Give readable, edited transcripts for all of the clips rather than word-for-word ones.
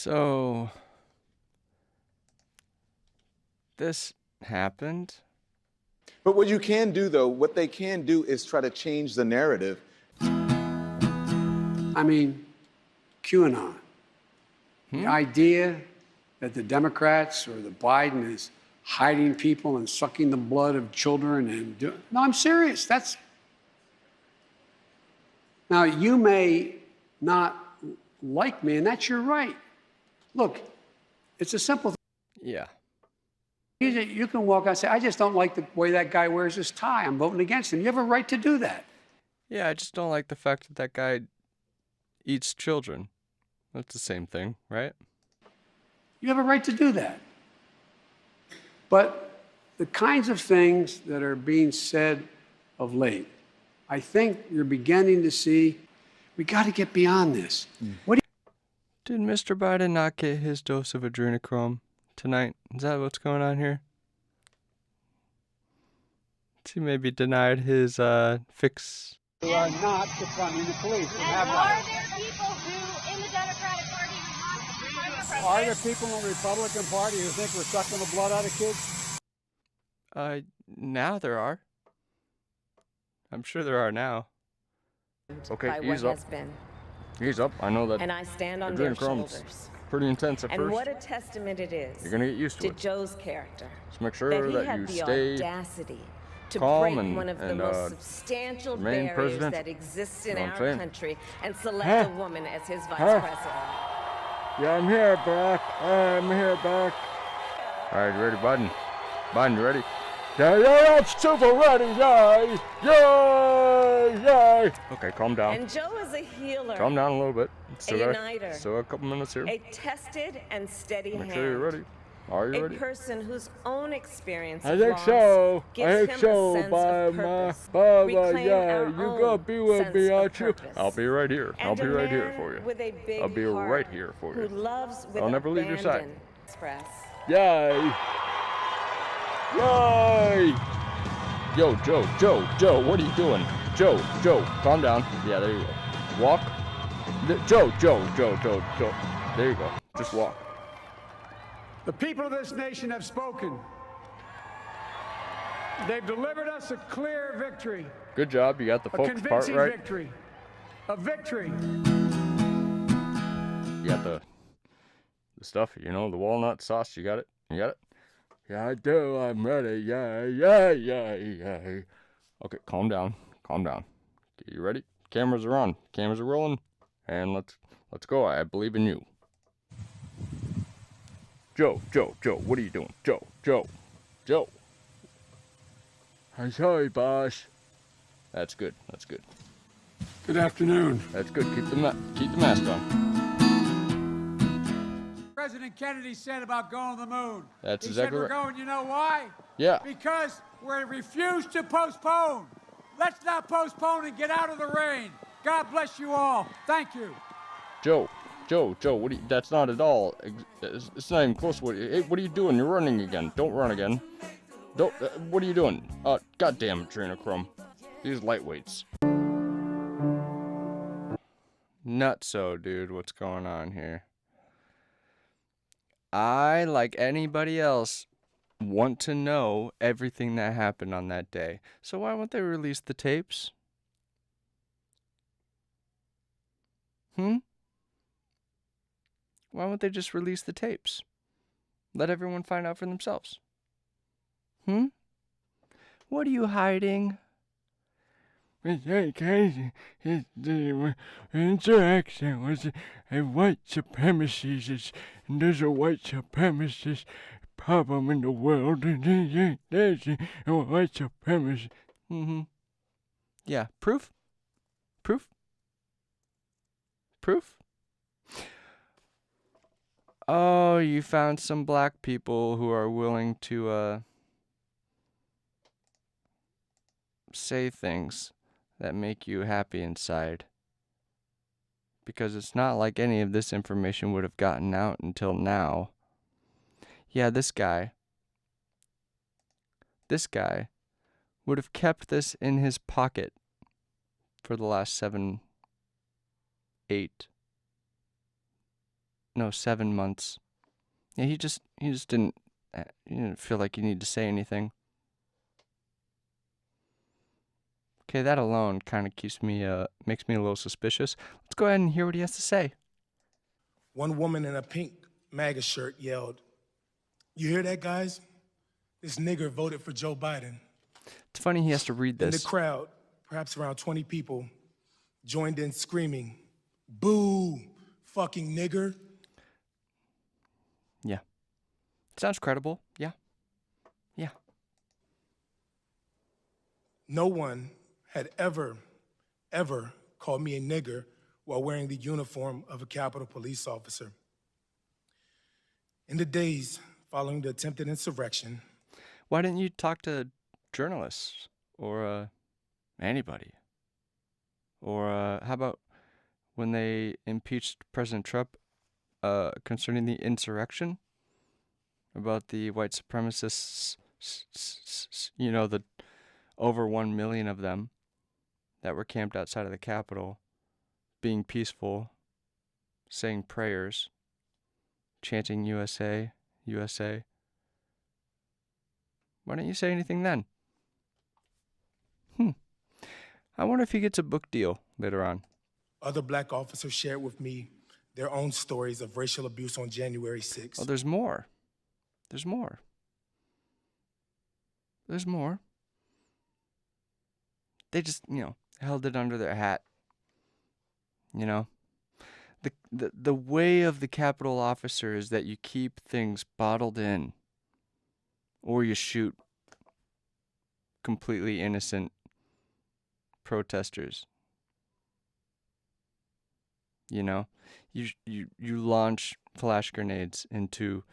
So, this happened? But what you can do, though, what they can do is try to change the narrative. I mean, QAnon. The idea that the Democrats or the Biden is hiding people and sucking the blood of children and no, I'm serious. Now, you may not like me, and that's your right. Look, it's a simple thing. Yeah. You can walk out and say, I just don't like the way that guy wears his tie. I'm voting against him. You have a right to do that. Yeah, I just don't like the fact that that guy eats children. That's the same thing, right? You have a right to do that. But the kinds of things that are being said of late, I think you're beginning to see, we got to get beyond this. What do Did Mr. Biden not get his dose of adrenochrome tonight? Is that what's going on here? He maybe denied his fix. you are not defunding the police? And are there people who, in the Democratic Party, who want to defund the president? Are there people in the Republican Party who think we're sucking the blood out of kids? Now there are. I'm sure there are now. Okay, by ease what up. has been. Ease up. I know that. And I stand on their adrenochrome's shoulders. pretty intense at And first. what a testament it is You're gonna get used to to it. Joe's character. Just make sure That he that had you the stay audacity to calm break and- one of the and, most substantial remain barriers presidential. that exists in Know what our I'm saying? country and select a woman as his vice president. Yeah, I'm here, Barack. I'm here, Barack. All right, you ready, Biden? Biden, you ready? Yeah, I'm super ready. Yay! Yay! Yay! Okay, calm down. And Joe is a healer, Calm down a little bit. a uniter, Still a couple minutes here. a tested and steady Make hand. sure you're ready. Are you A ready? person whose own experience I of think loss so. gives I think him so. a sense By of my, purpose. by Reclaim yeah, our you own gotta be with sense me, of aren't you? purpose. I'll be right here. I'll And be a right here man for you. with a big I'll be heart right here for who you. loves with I'll never leave your side. abandon. Express. Yay! Yay! Yo, Joe, what are you doing? Joe, calm down. Yeah, there you go. Walk. Joe. There you go. Just walk. The people of this nation have spoken. They've delivered us a clear victory, Good job. You got the a folks part convincing right. victory, a victory. You got the stuff, the walnut sauce. You got it? Yeah, I do. I'm ready. Yay. Okay, calm down. Okay, you ready? Cameras are on. Cameras are rolling. And let's go. I believe in you. Joe, what are you doing? Joe. I'm sorry, boss. That's good. Good afternoon. That's good. Keep the mask on. President Kennedy said about going to the moon. That's he exactly said we're right. going, you know why? Yeah. Because we refuse to postpone. Let's not postpone and get out of the rain. God bless you all. Thank you. Joe, what are you, that's not at all. It's not even close. What are you doing? You're running again. Don't run again. What are you doing? Goddamn adrenochrome. These lightweights. Nutso, dude. What's going on here? I, like anybody else, want to know everything that happened on that day. So why won't they release the tapes? Why won't they just release the tapes? Let everyone find out for themselves. What are you hiding? The interaction was a white supremacist, and there's a white supremacist problem in the world, and there's a white supremacist. Yeah, proof? Oh, you found some black people who are willing to, say things that make you happy inside. Because it's not like any of this information would have gotten out until now. Yeah, this guy would have kept this in his pocket for the last 7, 8, no, 7 months. Yeah, he just didn't, he didn't feel like he needed to say anything. Okay, that alone kind of makes me a little suspicious. Let's go ahead and hear what he has to say. One woman in a pink MAGA shirt yelled, "You hear that, guys? This nigger voted for Joe Biden." It's funny he has to read In the this. crowd, perhaps around 20 people, joined in screaming, "Boo, fucking nigger." Yeah. Sounds credible. Yeah. Yeah. No one had ever called me a nigger while wearing the uniform of a Capitol Police officer. In the days following the attempted insurrection, Why didn't you talk to journalists or anybody? Or how about when they impeached President Trump concerning the insurrection? About the white supremacists, you know, the over 1 million of them that were camped outside of the Capitol, being peaceful, saying prayers, chanting USA, USA. Why didn't you say anything then? I wonder if he gets a book deal later on. other black officers shared with me their own stories of racial abuse on January 6th. Oh, there's more. There's more. There's more. They just, held it under their hat. You know? The way of the Capitol officer is that you keep things bottled in, or you shoot completely innocent protesters. You launch flash grenades into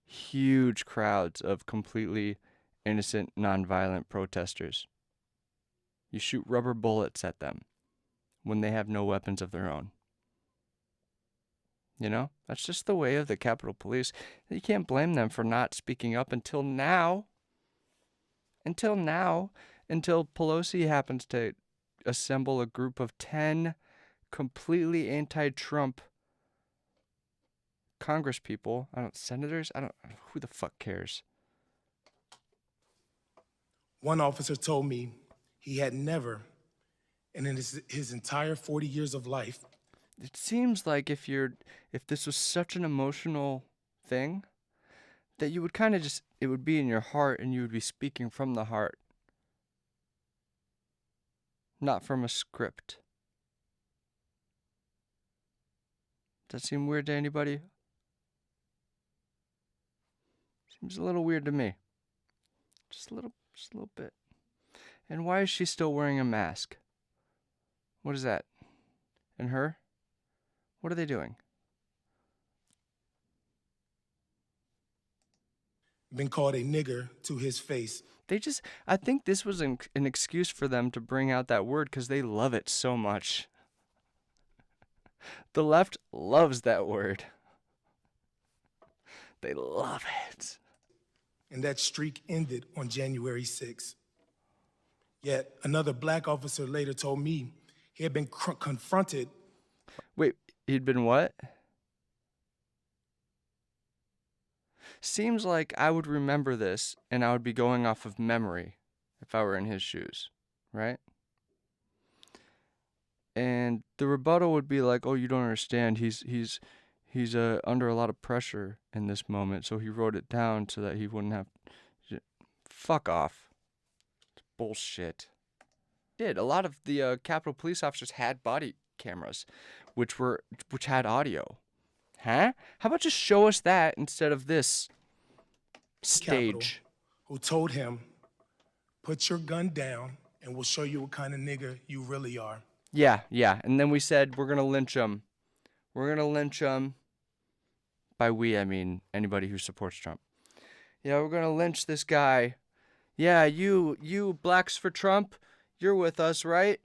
huge crowds of completely innocent, nonviolent protesters. You shoot rubber bullets at them when they have no weapons of their own. That's just the way of the Capitol Police. You can't blame them for not speaking up until now. Until Pelosi happens to assemble a group of 10 completely anti-Trump congresspeople. Senators? Who the fuck cares? One officer told me he had never, and in his entire 40 years of life, it seems like if this was such an emotional thing, that you would kind of it would be in your heart and you would be speaking from the heart, not from a script. Does that seem weird to anybody? Seems a little weird to me. Just a little bit. And why is she still wearing a mask? What is that? And her? What are they doing? been called a nigger to his face. I think this was an excuse for them to bring out that word because they love it so much. The left loves that word. They love it. And that streak ended on January 6th. Yet another black officer later told me he had been confronted. Wait, he'd been what? Seems like I would remember this and I would be going off of memory if I were in his shoes, right? And the rebuttal would be like, "Oh, you don't understand. He's under a lot of pressure in this moment, so he wrote it down so that he wouldn't have." Fuck off. It's bullshit. A lot of the Capitol Police officers had body cameras, which had audio. Huh? How about just show us that instead of this stage? Capitol, who told him, "Put your gun down and we'll show you what kind of nigga you really are." Yeah. And then we said, we're going to lynch him. We're going to lynch him. By we, I mean anybody who supports Trump. Yeah, we're going to lynch this guy. Yeah, you blacks for Trump, you're with us, right?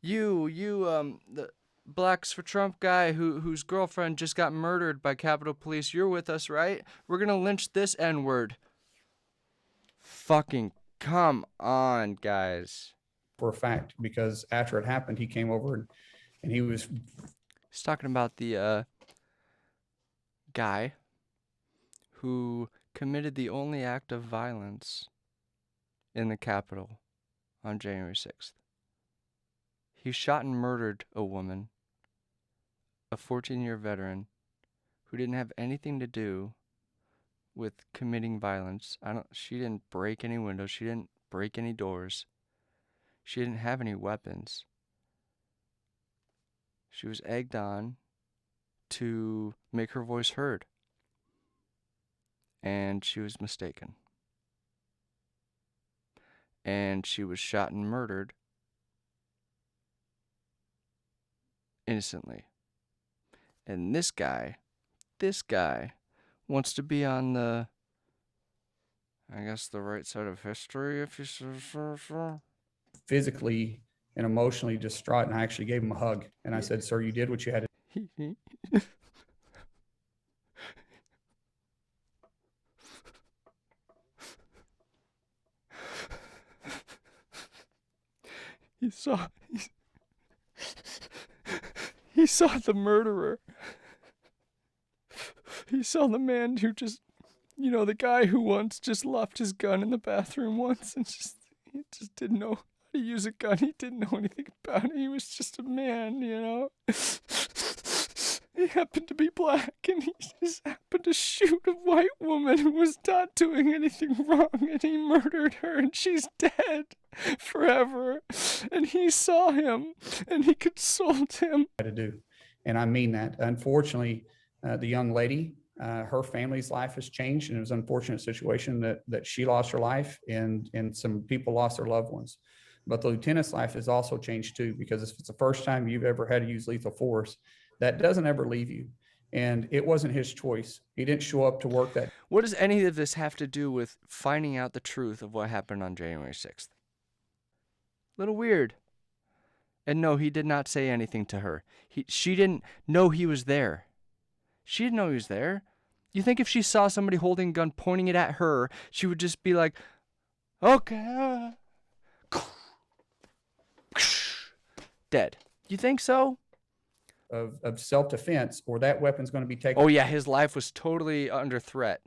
The blacks for Trump guy whose girlfriend just got murdered by Capitol Police, you're with us, right? We're going to lynch this N-word. Fucking come on, guys. For a fact, because after it happened, he came over and And he was He's talking about the guy who committed the only act of violence in the Capitol on January 6th. He shot and murdered a woman, a 14-year veteran, who didn't have anything to do with committing violence. She didn't break any windows. She didn't break any doors. She didn't have any weapons. She was egged on to make her voice heard. And she was mistaken. And she was shot and murdered innocently. And this guy wants to be on the, I guess, the right side of history, if you so. physically and emotionally distraught, and I actually gave him a hug. And I said, "Sir, you did what you had to." He saw the murderer. He saw the man who just, the guy who once just left his gun in the bathroom once and he just didn't know how to use a gun. He didn't know anything about it. He was just a man, He happened to be black, and he just happened to shoot a white woman who was not doing anything wrong, and he murdered her, and she's dead forever. And he saw him, and he consoled him. To do. And I mean that. Unfortunately, the young lady, her family's life has changed, and it was an unfortunate situation that she lost her life and some people lost their loved ones. But the lieutenant's life has also changed too, because if it's the first time you've ever had to use lethal force, that doesn't ever leave you. And it wasn't his choice. He didn't show up to work that. What does any of this have to do with finding out the truth of what happened on January 6th? Little weird. And no, he did not say anything to her. She didn't know he was there. She didn't know he was there. You think if she saw somebody holding a gun pointing it at her, she would just be like, okay. Dead. You think so? Of self-defense, or that weapon's going to be taken. Oh yeah, his life was totally under threat.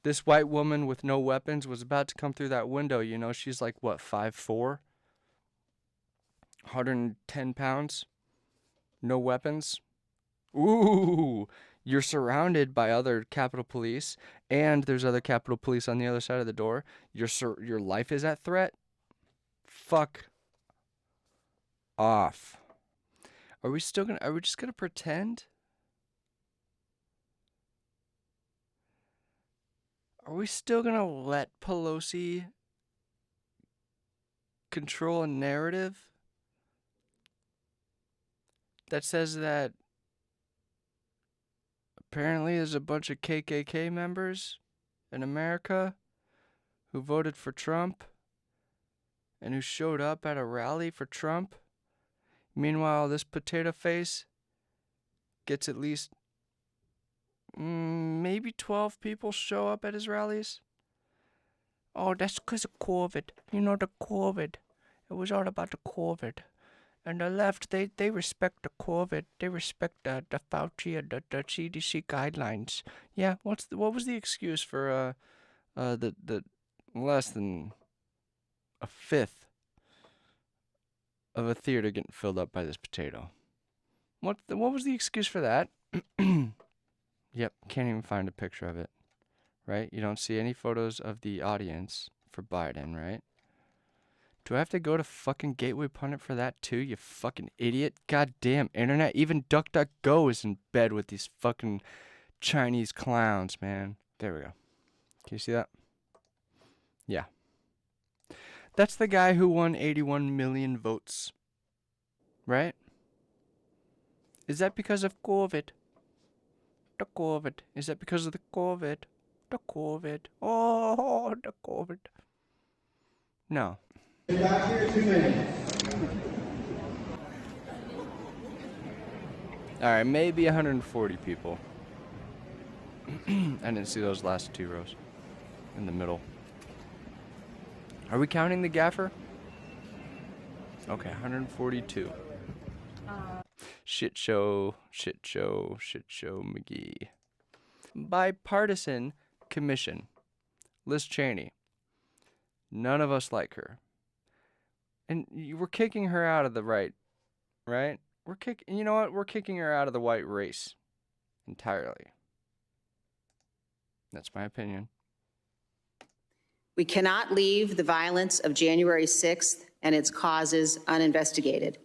This white woman with no weapons was about to come through that window. She's like, what, 5'4"? 110 pounds? No weapons? Ooh, you're surrounded by other Capitol Police, and there's other Capitol Police on the other side of the door. Your life is at threat? Fuck off. Are we just gonna pretend? Are we still gonna let Pelosi control a narrative that says that apparently there's a bunch of KKK members in America who voted for Trump and who showed up at a rally for Trump? Meanwhile, this potato face gets at least maybe 12 people show up at his rallies. Oh, that's because of COVID. The COVID. It was all about the COVID. And the left, they respect the COVID. They respect the Fauci and the CDC guidelines. Yeah, what was the excuse for the less than a fifth of a theater getting filled up by this potato? What was the excuse for that? Yep, can't even find a picture of it, right? You don't see any photos of the audience for Biden, right? Do I have to go to fucking Gateway Pundit for that too, you fucking idiot? Goddamn internet, even DuckDuckGo is in bed with these fucking Chinese clowns, man. There we go. Can you see that? Yeah. That's the guy who won 81 million votes, right? Is that because of COVID? The COVID. Is that because of the COVID? The COVID. Oh, the COVID. No. Back here 2 minutes. Alright, maybe 140 people. I didn't see those last two rows in the middle. Are we counting the gaffer? Okay, 142. Shit show McGee. Bipartisan commission. Liz Cheney. None of us like her. And we're kicking her out of the right? You know what? We're kicking her out of the white race entirely. That's my opinion. We cannot leave the violence of January 6th and its causes uninvestigated.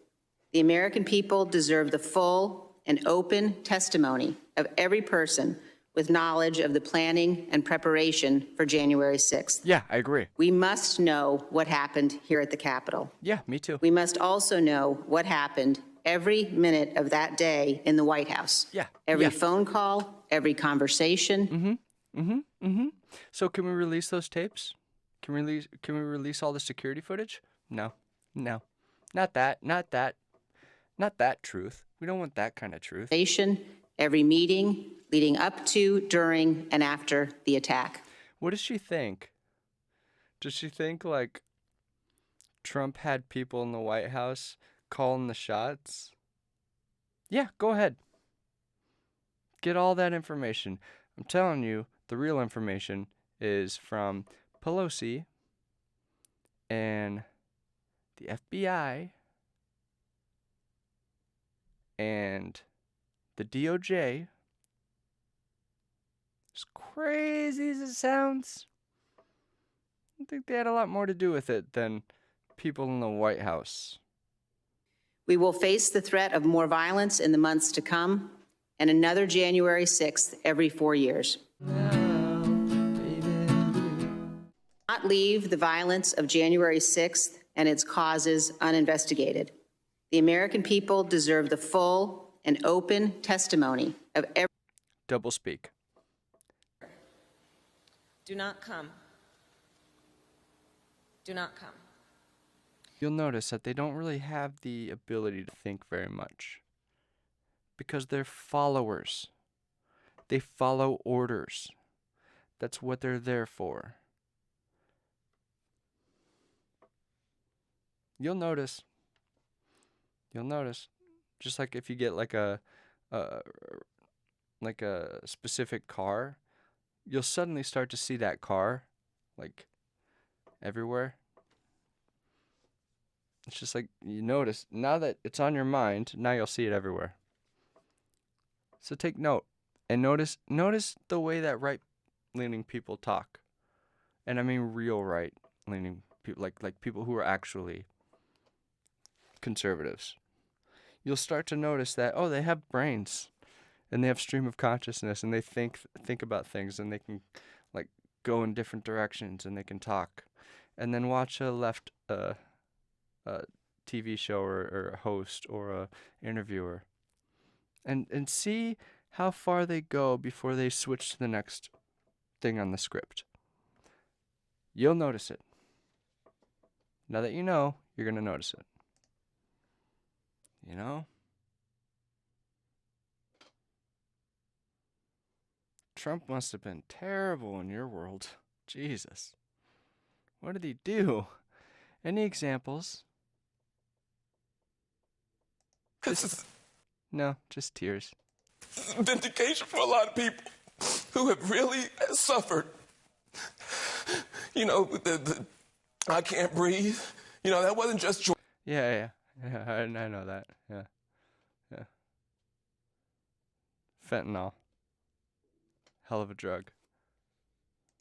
The American people deserve the full and open testimony of every person with knowledge of the planning and preparation for January 6th. Yeah, I agree. We must know what happened here at the Capitol. Yeah, me too. We must also know what happened every minute of that day in the White House. Yeah. Every phone call, every conversation. So can we release those tapes? Can we release all the security footage? No. Not that truth. We don't want that kind of truth. Every meeting leading up to, during, and after the attack. What does she think? Does she think like Trump had people in the White House calling the shots? Yeah, go ahead. Get all that information. I'm telling you, the real information is from Pelosi and the FBI and the DOJ. As crazy as it sounds, I think they had a lot more to do with it than people in the White House. We will face the threat of more violence in the months to come and another January 6th every 4 years. Not leave the violence of January 6th and its causes uninvestigated. The American people deserve the full and open testimony of every... Double speak. Do not come. Do not come. You'll notice that they don't really have the ability to think very much because they're followers. They follow orders. That's what they're there for. You'll notice. Just like if you get like a specific car, you'll suddenly start to see that car like everywhere. It's just like you notice, now that it's on your mind, now you'll see it everywhere. So take note and notice the way that right-leaning people talk. And I mean real right-leaning people, like people who are actually conservatives. You'll start to notice that, oh, they have brains and they have stream of consciousness and they think about things and they can like go in different directions and they can talk. And then watch a left TV show or a host or a interviewer and see how far they go before they switch to the next thing on the script. You'll notice it. Now that you know, you're going to notice it. You know? Trump must have been terrible in your world. Jesus. What did he do? Any examples? No, just tears. Vindication for a lot of people who have really suffered. You know, the I can't breathe. You know, that wasn't just joy. Yeah, I know that. Yeah. Fentanyl. Hell of a drug.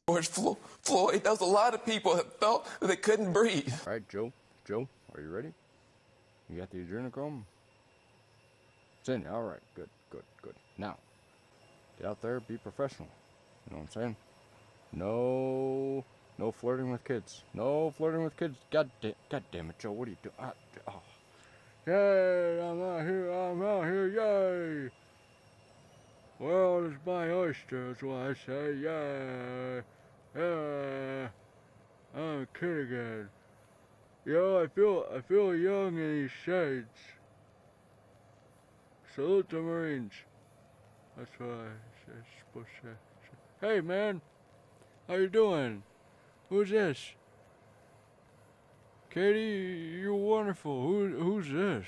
George Floyd, there was a lot of people that felt that they couldn't breathe. All right, Joe, are you ready? You got the adrenochrome? It's in. All right, good. Now, get out there, be professional. You know what I'm saying? No flirting with kids. No flirting with kids. God damn it, Joe, what are you doing? Yay, I'm out here, yay! Well, it's my oyster, that's what I say, yay! Yeah, I'm a kid again. Yo, I feel young in these shades. Salute the Marines. That's what I'm supposed to say. Hey, man, how you doing? Who's this? Katie, you're wonderful. Who's this?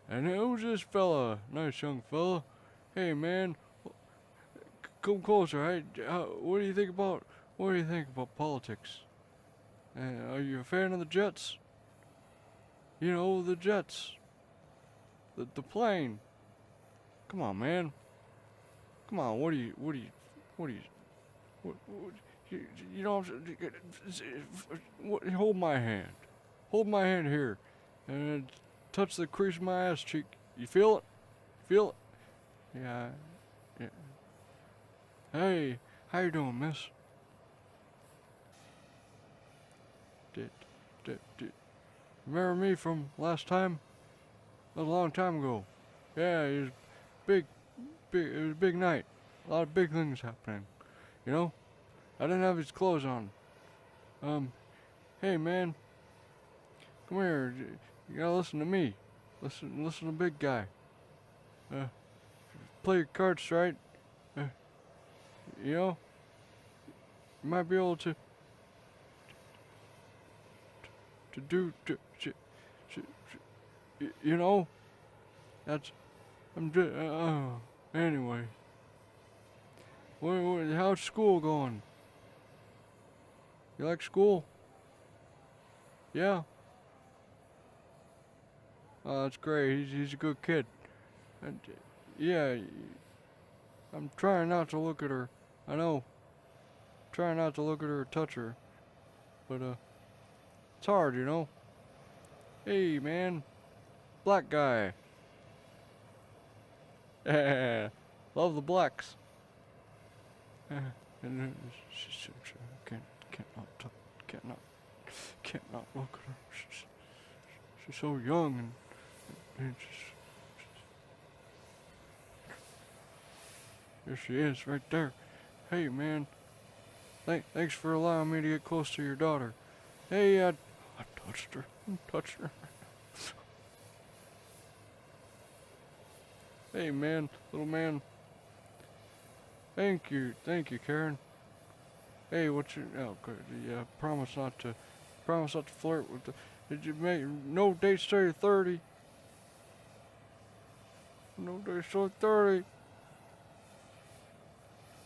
And who's this fella? Nice young fella. Hey, man, come closer. What do you think about politics? Are you a fan of the Jets? You know, the Jets. The plane. Come on, man. Come on, what you know, hold my hand. Hold my hand here. And touch the crease of my ass cheek. You feel it? Feel it? Yeah. Hey, how you doing, miss? Remember me from last time? That was a long time ago. Yeah, it was big, it was a big night. A lot of big things happening. You know? I didn't have his clothes on. Hey man, come here. You gotta listen to me. Listen to the big guy. Play your cards right. You know, you might be able to do, you know, anyway. How's school going? You like school? Yeah? Oh, that's great. He's a good kid. And, yeah, I'm trying not to look at her. I know. Trying not to look at her or touch her. But, it's hard, you know? Hey, man. Black guy. Love the blacks. And can't not look at her. She's so young and there she is, right there. Hey, man. Thanks for allowing me to get close to your daughter. Hey, I touched her. Hey, man, little man. Thank you, Karen. Hey, what's your? Oh, good. Yeah, promise not to flirt with the. Did you make no dates till you're 30? No dates till 30.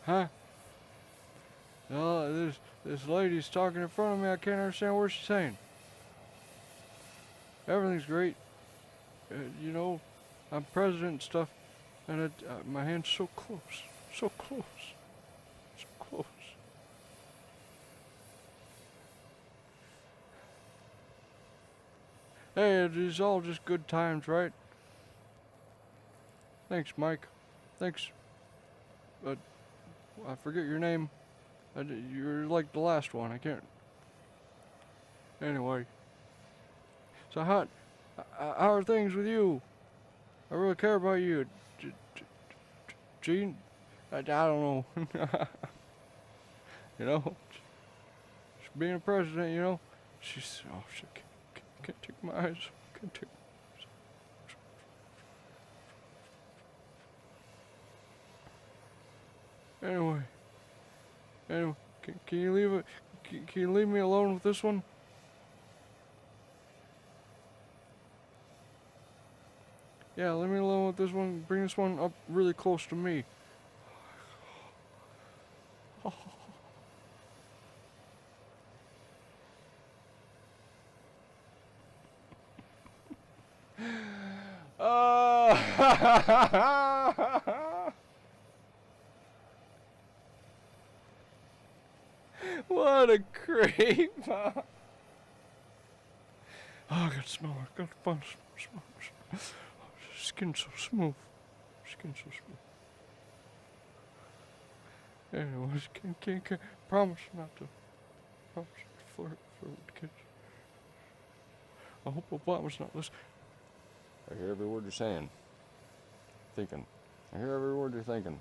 Huh? No, this lady's talking in front of me. I can't understand what she's saying. Everything's great. You know, I'm president and stuff, and my hand's so close. So close. So close. Hey, it's all just good times, right? Thanks, Mike. Thanks. I forget your name. You're like the last one. I can't. Anyway. So how are things with you? I really care about you. Gene? I don't know. You know? Being a president, you know? She can't take my eyes. Can't take my eyes. Anyway, can you leave it? Can you leave me alone with this one? Yeah, leave me alone with this one. Bring this one up really close to me. What a creep! Oh, I got to smell her. Got to find smell. Skin's so smooth. Anyways, can't promise not to flirt with kids. I hope Obama's not listening. I hear every word you're saying. Thinking. I hear every word you're thinking.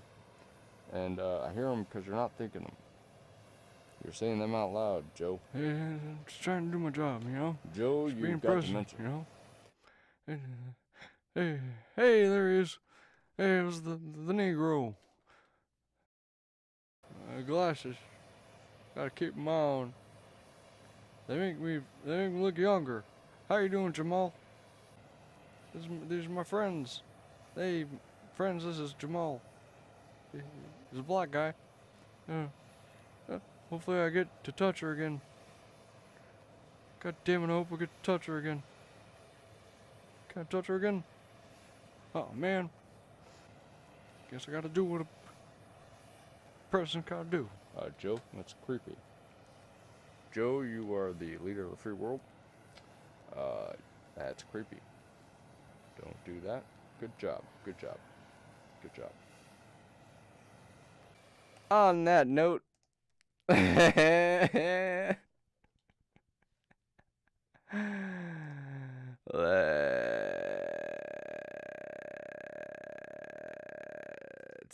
And I hear them because you're not thinking them. You're saying them out loud, Joe. Yeah, I'm just trying to do my job, you know? Joe, you've got to mention. You know? Hey, there he is. Hey, it was the Negro. Glasses. Gotta keep them on. They make me look younger. How you doing, Jamal? These are my friends. Hey, friends, this is Jamal. He's a black guy. Hopefully I get to touch her again. God damn it, I hope I get to touch her again. Can I touch her again? Oh, man. Guess I gotta do what a person gotta do. Joe, that's creepy. Joe, you are the leader of the free world. That's creepy. Don't do that. Good job. Good job. Good job. On that note, let's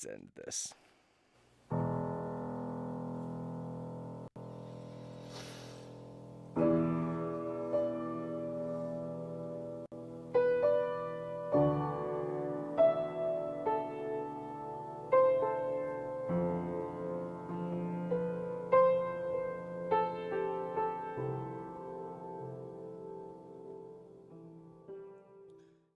end this.